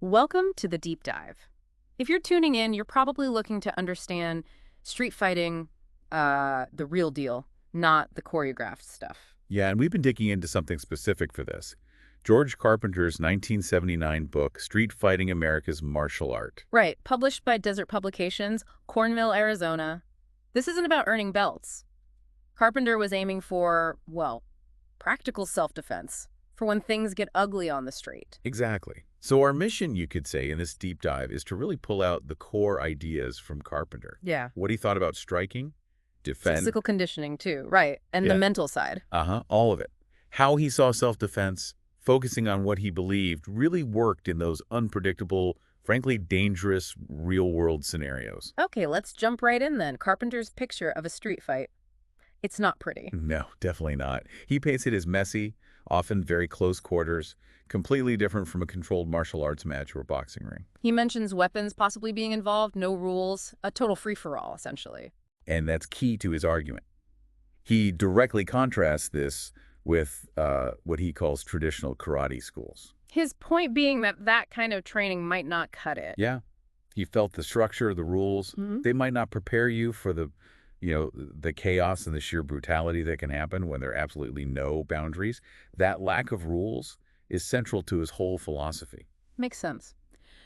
Welcome to the deep dive. If you're tuning in, you're probably looking to understand street fighting, the real deal, not the choreographed stuff. Yeah, and we've been digging into something specific for this. George Carpenter's 1979 book, Street Fighting America's Martial Art. Right, published by Desert Publications, Cornville, Arizona. This isn't about earning belts. Carpenter was aiming for, well, practical self-defense, for when things get ugly on the street. Exactly. So our mission, you could say, in this deep dive is to really pull out the core ideas from Carpenter. Yeah. What he thought about striking, defend. Physical conditioning, too, right, and Yeah. the mental side. All of it. How he saw self-defense, focusing on what he believed really worked in those unpredictable, frankly dangerous, real-world scenarios. Okay, let's jump right in then. Carpenter's picture of a street fight. It's not pretty. No, definitely not. He paints it as messy, often very close quarters, completely different from a controlled martial arts match or boxing ring. He mentions weapons possibly being involved, no rules, a total free-for-all, essentially. And that's key to his argument. He directly contrasts this with what he calls traditional karate schools. His point being that that kind of training might not cut it. Yeah, he felt the structure, the rules, they might not prepare you for the chaos and the sheer brutality that can happen when there are absolutely no boundaries. That lack of rules is central to his whole philosophy. Makes sense.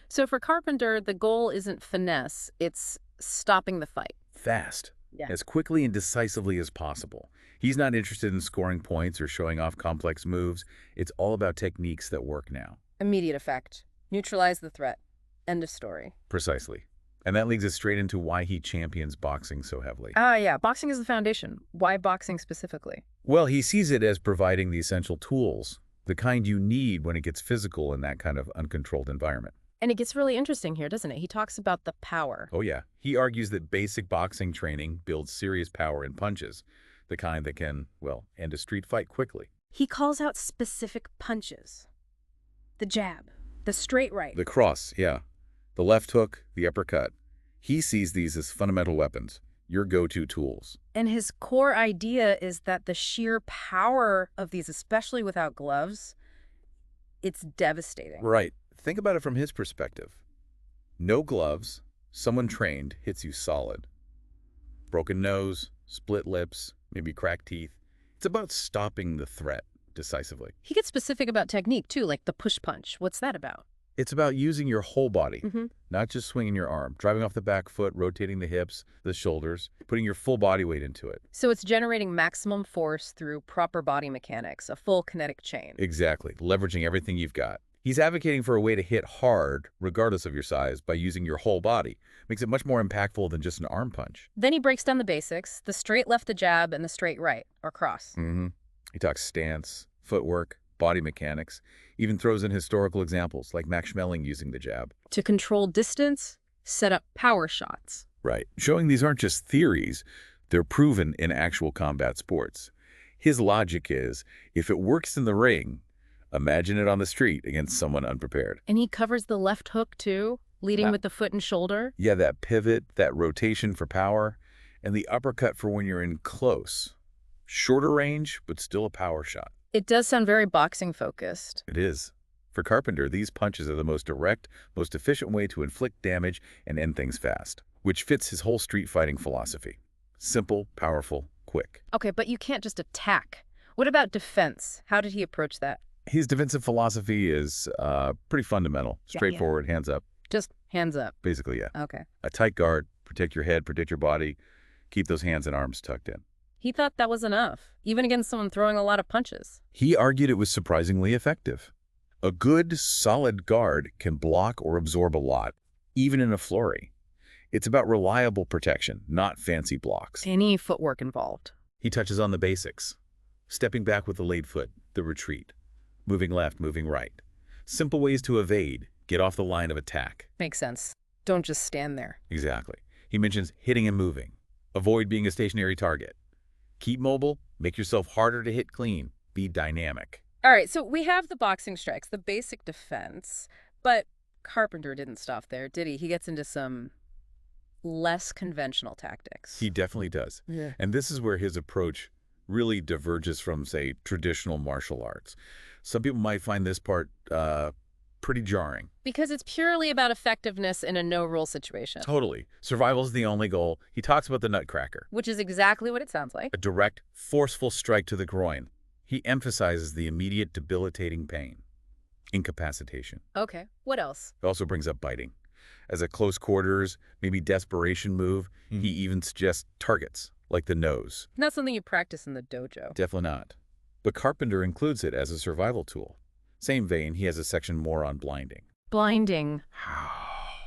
So for Carpenter, the goal isn't finesse, it's stopping the fight. Fast, Yeah. as quickly and decisively as possible. He's not interested in scoring points or showing off complex moves. It's all about techniques that work now. Immediate effect. Neutralize the threat. End of story. Precisely. And that leads us straight into why he champions boxing so heavily. Yeah, boxing is the foundation. Why boxing specifically? Well, he sees it as providing the essential tools, the kind you need when it gets physical in that kind of uncontrolled environment. And it gets really interesting here, doesn't it? He talks about the power. Oh yeah, he argues that basic boxing training builds serious power in punches, the kind that can, well, end a street fight quickly. He calls out specific punches. The jab, the straight right. The cross, yeah. The left hook, the uppercut. He sees these as fundamental weapons, your go-to tools. And his core idea is that the sheer power of these, especially without gloves, it's devastating. Right. Think about it from his perspective. No gloves, someone trained hits you solid. Broken nose, split lips, maybe cracked teeth. It's about stopping the threat decisively. He gets specific about technique, too, like the push punch. What's that about? It's about using your whole body, Mm-hmm. not just swinging your arm, driving off the back foot, rotating the hips, the shoulders, putting your full body weight into it. So it's generating maximum force through proper body mechanics, a full kinetic chain. Exactly, leveraging everything you've got. He's advocating for a way to hit hard, regardless of your size, by using your whole body. Makes it much more impactful than just an arm punch. Then he breaks down the basics, the straight left, the jab, and the straight right, or cross. He talks stance, footwork, body mechanics, even throws in historical examples like Max Schmeling using the jab. To control distance, set up power shots. Right, showing these aren't just theories, they're proven in actual combat sports. His logic is, if it works in the ring, imagine it on the street against someone unprepared. And he covers the left hook, too, leading with the foot and shoulder. Yeah, that pivot, that rotation for power, and the uppercut for when you're in close. Shorter range, but still a power shot. It does sound very boxing-focused. It is. For Carpenter, these punches are the most direct, most efficient way to inflict damage and end things fast, which fits his whole street fighting philosophy. Simple, powerful, quick. Okay, but you can't just attack. What about defense? How did he approach that? His defensive philosophy is pretty fundamental, Yeah. straightforward, hands up. Just hands up. Basically, yeah. Okay. A tight guard, protect your head, protect your body, keep those hands and arms tucked in. He thought that was enough, even against someone throwing a lot of punches. He argued it was surprisingly effective. A good, solid guard can block or absorb a lot, even in a flurry. It's about reliable protection, not fancy blocks. Any footwork involved. He touches on the basics. Stepping back with the laid foot, the retreat. Moving left, moving right. Simple ways to evade, get off the line of attack. Makes sense. Don't just stand there. Exactly. He mentions hitting and moving. Avoid being a stationary target. Keep mobile, make yourself harder to hit clean. Be dynamic. All right, so we have the boxing strikes, the basic defense, but Carpenter didn't stop there, did he? He gets into some less conventional tactics. He definitely does. Yeah. And this is where his approach really diverges from, say, traditional martial arts. Some people might find this part pretty jarring. Because it's purely about effectiveness in a no-rule situation. Totally. Survival's the only goal. He talks about the nutcracker. Which is exactly what it sounds like. A direct, forceful strike to the groin. He emphasizes the immediate debilitating pain. Incapacitation. Okay, what else? It also brings up biting. As a close quarters, maybe desperation move, he even suggests targets, like the nose. Not something you practice in the dojo. Definitely not. But Carpenter includes it as a survival tool. Same vein, he has a section more on blinding. Blinding.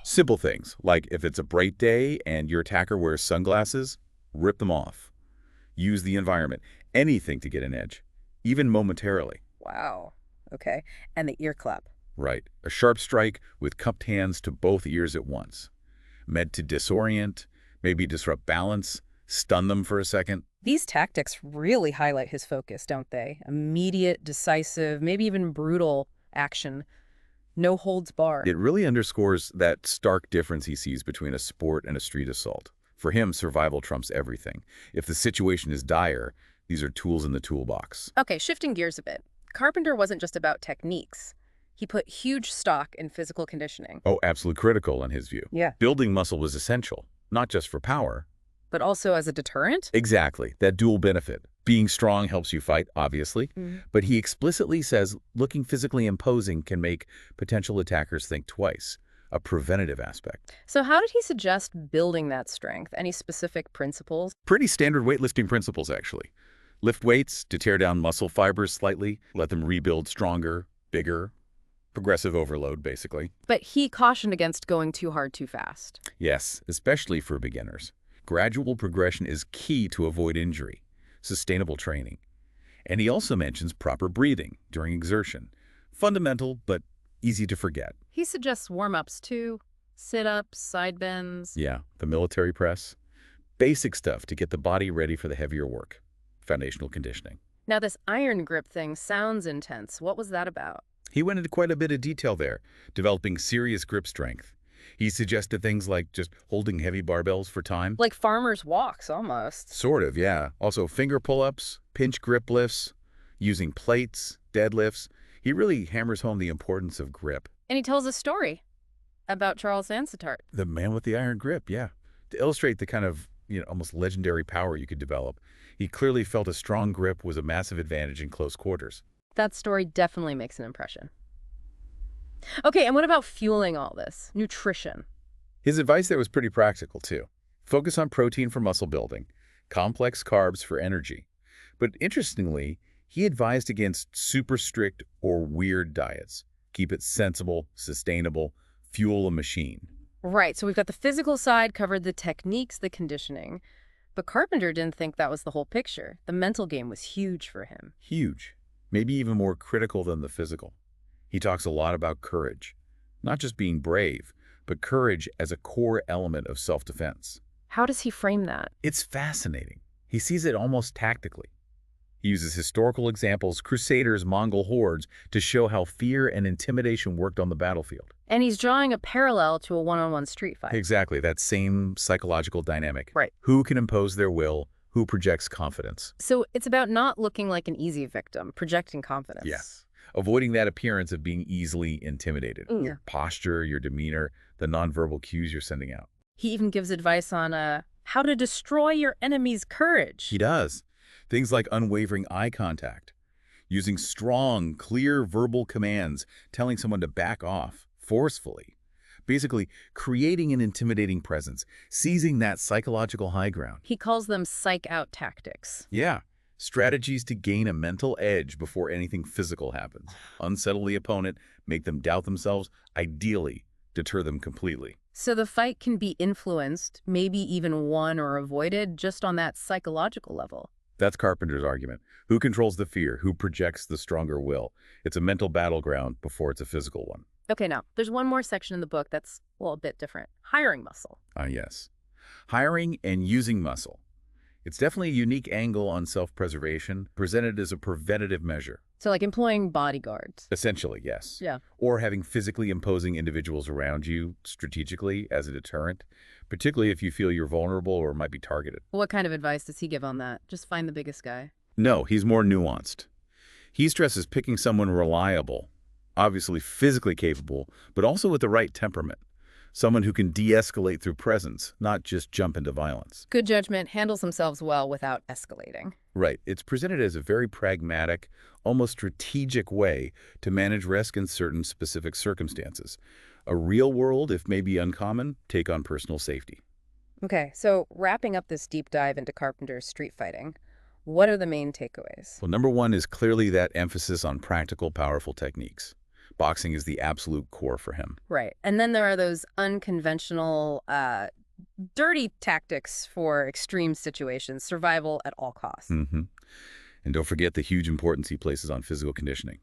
Simple things, like if it's a bright day and your attacker wears sunglasses, rip them off. Use the environment, anything to get an edge, even momentarily. Wow. Okay. And the ear clap. Right. A sharp strike with cupped hands to both ears at once. Meant to disorient, maybe disrupt balance, stun them for a second. These tactics really highlight his focus, don't they? Immediate, decisive, maybe even brutal action. No holds barred. It really underscores that stark difference he sees between a sport and a street assault. For him, survival trumps everything. If the situation is dire, these are tools in the toolbox. Okay, shifting gears a bit. Carpenter wasn't just about techniques. He put huge stock in physical conditioning. Oh, absolutely critical in his view. Yeah. Building muscle was essential, not just for power. But also as a deterrent? Exactly, that dual benefit. Being strong helps you fight, obviously, but he explicitly says looking physically imposing can make potential attackers think twice, a preventative aspect. So how did he suggest building that strength? Any specific principles? Pretty standard weightlifting principles, actually. Lift weights to tear down muscle fibers slightly, let them rebuild stronger, bigger. Progressive overload, basically. But he cautioned against going too hard too fast. Yes, especially for beginners. Gradual progression is key to avoid injury, sustainable training. And he also mentions proper breathing during exertion. Fundamental, but easy to forget. He suggests warm-ups too. Sit-ups, side bends. Yeah, the military press. Basic stuff to get the body ready for the heavier work. Foundational conditioning. Now this iron grip thing sounds intense. What was that about? He went into quite a bit of detail there, developing serious grip strength. He suggested things like just holding heavy barbells for time. Like farmer's walks, almost. Sort of, yeah. Also finger pull-ups, pinch grip lifts, using plates, deadlifts. He really hammers home the importance of grip. And he tells a story about Charles Vansittart. The man with the iron grip, yeah. To illustrate the kind of, almost legendary power you could develop. He clearly felt a strong grip was a massive advantage in close quarters. That story definitely makes an impression. Okay, and what about fueling all this? Nutrition. His advice there was pretty practical, too. Focus on protein for muscle building, complex carbs for energy. But interestingly, he advised against super strict or weird diets. Keep it sensible, sustainable, fuel a machine. Right, so we've got the physical side, covered the techniques, the conditioning. But Carpenter didn't think that was the whole picture. The mental game was huge for him. Huge. Maybe even more critical than the physical. He talks a lot about courage. Not just being brave, but courage as a core element of self-defense. How does he frame that? It's fascinating. He sees it almost tactically. He uses historical examples, crusaders, Mongol hordes, to show how fear and intimidation worked on the battlefield. And he's drawing a parallel to a one-on-one street fight. Exactly, that same psychological dynamic. Right. Who can impose their will? Who projects confidence? So it's about not looking like an easy victim, projecting confidence. Yes. Avoiding that appearance of being easily intimidated. Your posture, your demeanor, the nonverbal cues you're sending out. He even gives advice on how to destroy your enemy's courage. He does. Things like unwavering eye contact, using strong, clear verbal commands, telling someone to back off forcefully. Basically, creating an intimidating presence, seizing that psychological high ground. He calls them psych-out tactics. Yeah. Strategies to gain a mental edge before anything physical happens. Unsettle the opponent, make them doubt themselves, ideally deter them completely. So the fight can be influenced, maybe even won or avoided, just on that psychological level. That's Carpenter's argument. Who controls the fear? Who projects the stronger will? It's a mental battleground before it's a physical one. Okay, now, there's one more section in the book that's, well, a bit different. Hiring muscle. Yes. Hiring and using muscle. It's definitely a unique angle on self-preservation, presented as a preventative measure. So like employing bodyguards. Essentially, yes. Yeah. Or having physically imposing individuals around you strategically as a deterrent, particularly if you feel you're vulnerable or might be targeted. What kind of advice does he give on that? Just find the biggest guy? No, he's more nuanced. He stresses picking someone reliable, Obviously physically capable, but also with the right temperament. Someone who can de-escalate through presence, not just jump into violence. Good judgment, handles themselves well without escalating. Right. It's presented as a very pragmatic, almost strategic way to manage risk in certain specific circumstances. A real world, if maybe uncommon, take on personal safety. Okay, so wrapping up this deep dive into Carpenter's street fighting, what are the main takeaways? Well, number one is clearly that emphasis on practical, powerful techniques. Boxing is the absolute core for him. Right. And then there are those unconventional, dirty tactics for extreme situations, survival at all costs. hmm And don't forget the huge importance he places on physical conditioning,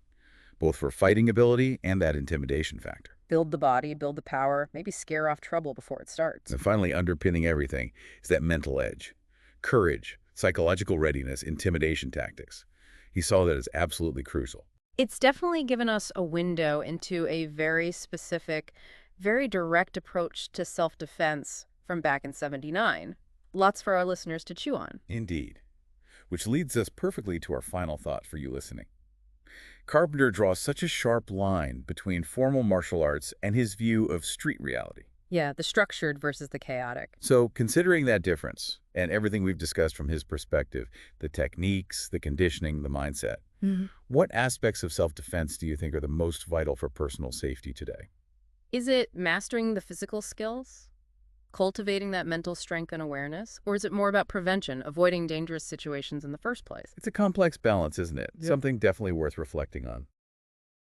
both for fighting ability and that intimidation factor. Build the body, build the power, maybe scare off trouble before it starts. And finally, underpinning everything is that mental edge, courage, psychological readiness, intimidation tactics. He saw that as absolutely crucial. It's definitely given us a window into a very specific, very direct approach to self-defense from back in '79. Lots for our listeners to chew on. Indeed. Which leads us perfectly to our final thought for you listening. Carpenter draws such a sharp line between formal martial arts and his view of street reality. Yeah, the structured versus the chaotic. So considering that difference and everything we've discussed from his perspective, the techniques, the conditioning, the mindset, what aspects of self-defense do you think are the most vital for personal safety today? Is it mastering the physical skills? Cultivating that mental strength and awareness? Or is it more about prevention, avoiding dangerous situations in the first place? It's a complex balance, isn't it? Yep. Something definitely worth reflecting on.